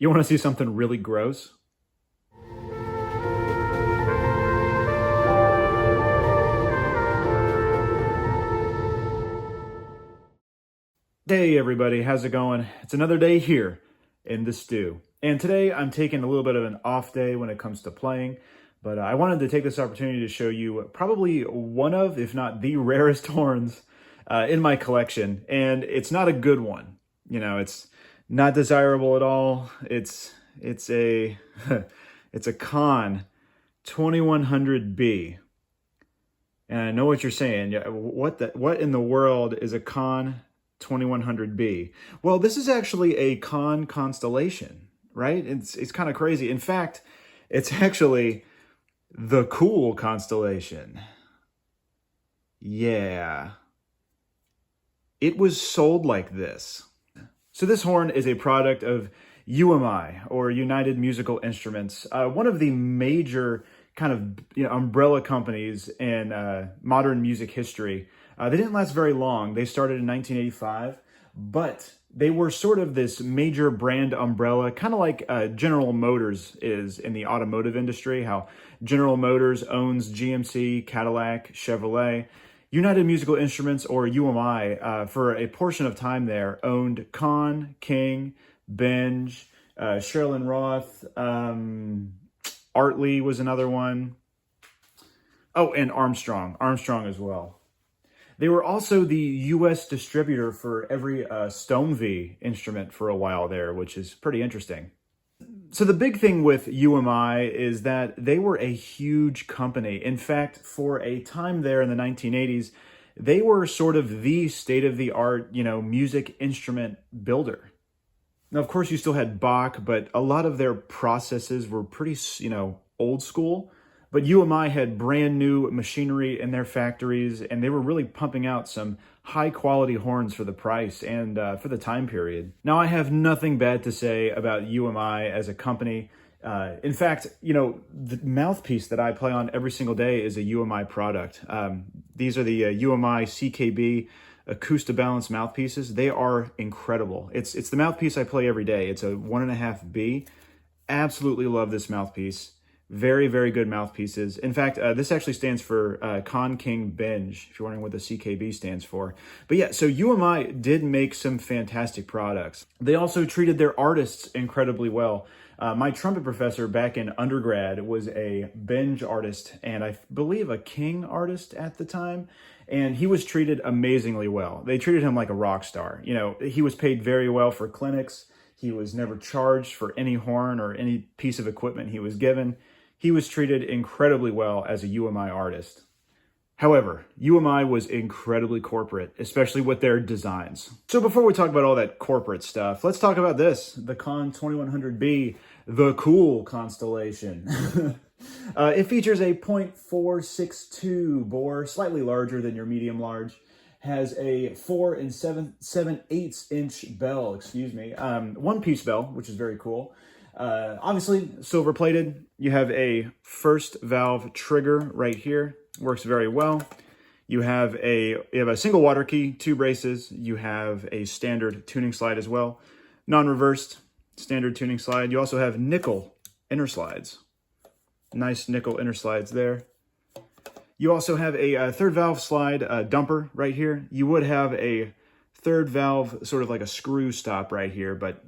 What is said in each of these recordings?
You want to see something really gross? Hey everybody, how's it going? It's another day here in the stew. And today I'm taking a little bit of an off day when it comes to playing, but I wanted to take this opportunity to show you probably one of, if not the rarest horns in my collection. And it's not a good one. You know, it's not desirable at all. It's a it's a Conn 2100B. And I know what you're saying. What in the world is a Conn 2100B? Well, this is actually a Conn Constellation, right? It's kind of crazy. In fact, it's actually the COOL Constellation. Yeah. It was sold like this. So this horn is a product of UMI, or United Musical Instruments, one of the major kind of umbrella companies in modern music history. They didn't last very long. They started in 1985, but they were sort of this major brand umbrella, kind of like General Motors is in the automotive industry, how General Motors owns GMC, Cadillac, Chevrolet. United Musical Instruments, or UMI, for a portion of time there, owned Conn, King, Benge, Sherilyn Roth, Artley was another one. Oh, and Armstrong as well. They were also the U.S. distributor for every Stonevy instrument for a while there, which is pretty interesting. So the big thing with UMI is that they were a huge company. In fact, for a time there in the 1980s, they were sort of the state-of-the-art, music instrument builder. Now, of course, you still had Bach, but a lot of their processes were pretty, old school. But UMI had brand new machinery in their factories, and they were really pumping out some high quality horns for the price and for the time period. Now, I have nothing bad to say about UMI as a company. In fact, the mouthpiece that I play on every single day is a UMI product. These are the UMI CKB Acoustibalance mouthpieces. They are incredible. It's the mouthpiece I play every day. It's a 1.5B. Absolutely love this mouthpiece. Very, very good mouthpieces. In fact, this actually stands for Conn King Benge, if you're wondering what the CKB stands for. But yeah, so UMI did make some fantastic products. They also treated their artists incredibly well. My trumpet professor back in undergrad was a Benge artist, and I believe a King artist at the time. And he was treated amazingly well. They treated him like a rock star. He was paid very well for clinics. He was never charged for any horn or any piece of equipment he was given. He was treated incredibly well as a UMI artist. However, UMI was incredibly corporate, especially with their designs. So before we talk about all that corporate stuff, let's talk about this, the Conn 2100B, the COOL Constellation. It features a .462 bore, slightly larger than your medium large. Has a 4 7/8 inch bell, one-piece bell, which is very cool. Obviously, silver plated. You have a first valve trigger right here. Works very well. You have a single water key, 2 braces. You have a standard tuning slide as well. Non-reversed, standard tuning slide. You also have nickel inner slides. Nice nickel inner slides there. You also have a third valve slide dumper right here. You would have a third valve, sort of like a screw stop right here, but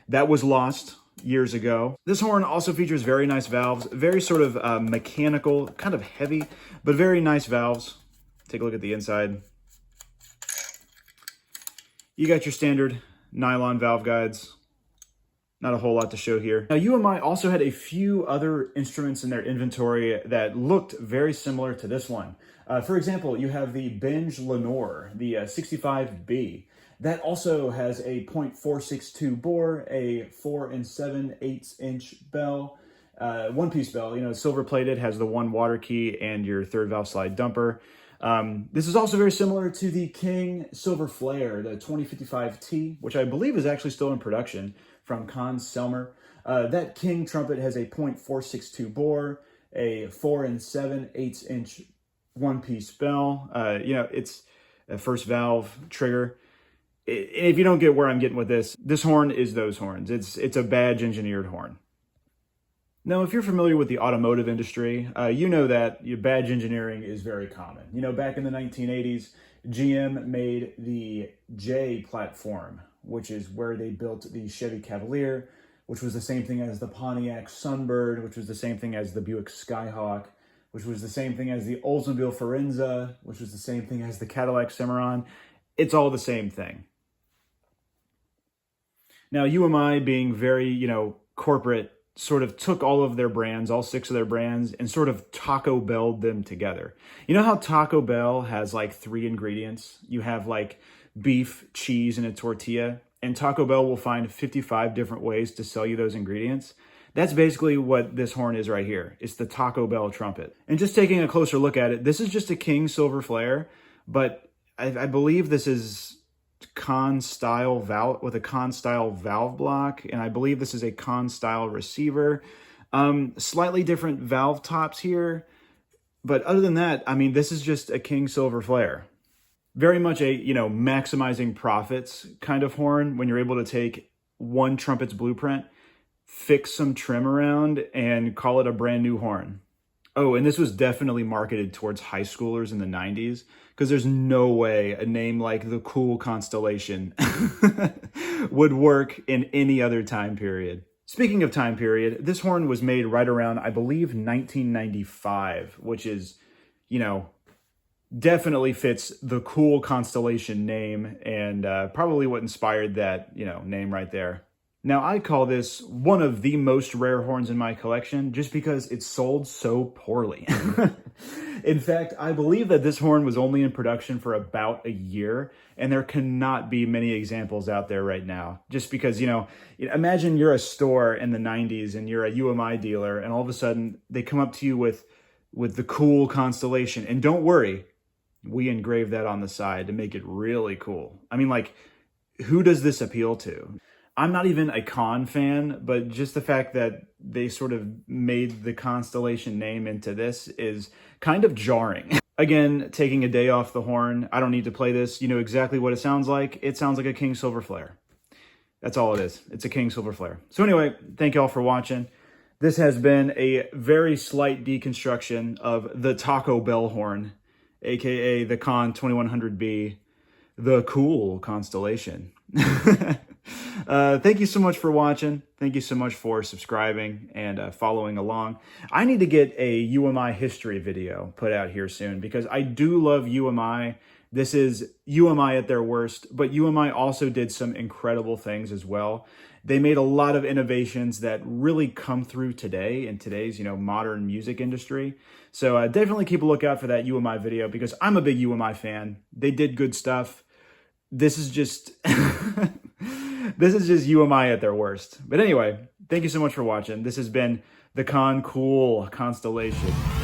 that was lost years ago. This horn also features very nice valves, very sort of mechanical, kind of heavy, but very nice valves. Take a look at the inside. You got your standard nylon valve guides. Not a whole lot to show here. Now, UMI also had a few other instruments in their inventory that looked very similar to this one. For example, you have the Benge Lenore, the 65B. That also has a .462 bore, a 4 7/8 inch bell, one-piece bell, silver plated, has the 1 water key and your third valve slide dumper. This is also very similar to the King Silver Flare, the 2055T, which I believe is actually still in production from Conn Selmer. That King trumpet has a .462 bore, a 4 7/8 inch one-piece bell. It's a first valve trigger. If you don't get where I'm getting with this horn is those horns. It's a badge engineered horn. Now, if you're familiar with the automotive industry, you know that badge engineering is very common. You know, back in the 1980s, GM made the J platform, which is where they built the Chevy Cavalier, which was the same thing as the Pontiac Sunbird, which was the same thing as the Buick Skyhawk, which was the same thing as the Oldsmobile Forenza, which was the same thing as the Cadillac Cimarron. It's all the same thing. Now, UMI being very, corporate, sort of took all of their brands, all 6 of their brands, and sort of Taco Bell'd them together. You know how Taco Bell has like 3 ingredients? You have like beef, cheese, and a tortilla, and Taco Bell will find 55 different ways to sell you those ingredients. That's basically what this horn is right here. It's the Taco Bell trumpet. And just taking a closer look at it, this is just a King silver flare, but I believe this is Conn style valve with a Conn style valve block, and I believe this is a Conn style receiver. Slightly different valve tops here, but other than that, I mean, this is just a King silver flare. Very much a, maximizing profits kind of horn when you're able to take one trumpet's blueprint, fix some trim around, and call it a brand new horn. Oh, and this was definitely marketed towards high schoolers in the 90s, because there's no way a name like the COOL Connstellation would work in any other time period. Speaking of time period, this horn was made right around, I believe, 1995, which is, definitely fits the COOL Connstellation name, and probably what inspired that, name right there. Now, I call this one of the most rare horns in my collection just because it sold so poorly. In fact, I believe that this horn was only in production for about a year, and there cannot be many examples out there right now. Just because, imagine you're a store in the 90s and you're a UMI dealer, and all of a sudden they come up to you with the COOL Connstellation. And don't worry, we engraved that on the side to make it really cool. I mean, like, who does this appeal to? I'm not even a Conn fan, but just the fact that they sort of made the Constellation name into this is kind of jarring. Again, taking a day off the horn. I don't need to play this. You know exactly what it sounds like. It sounds like a King Silver Flare. That's all it is. It's a King Silver Flare. So anyway, thank you all for watching. This has been a very slight deconstruction of the Taco Bell horn, aka the Conn 2100B, the COOL Connstellation. Thank you so much for watching. Thank you so much for subscribing and following along. I need to get a UMI history video put out here soon because I do love UMI. This is UMI at their worst, but UMI also did some incredible things as well. They made a lot of innovations that really come through today in today's, modern music industry. So definitely keep a lookout for that UMI video because I'm a big UMI fan. They did good stuff. This is just this is just UMI at their worst. But anyway, thank you so much for watching. This has been the COOL Connstellation.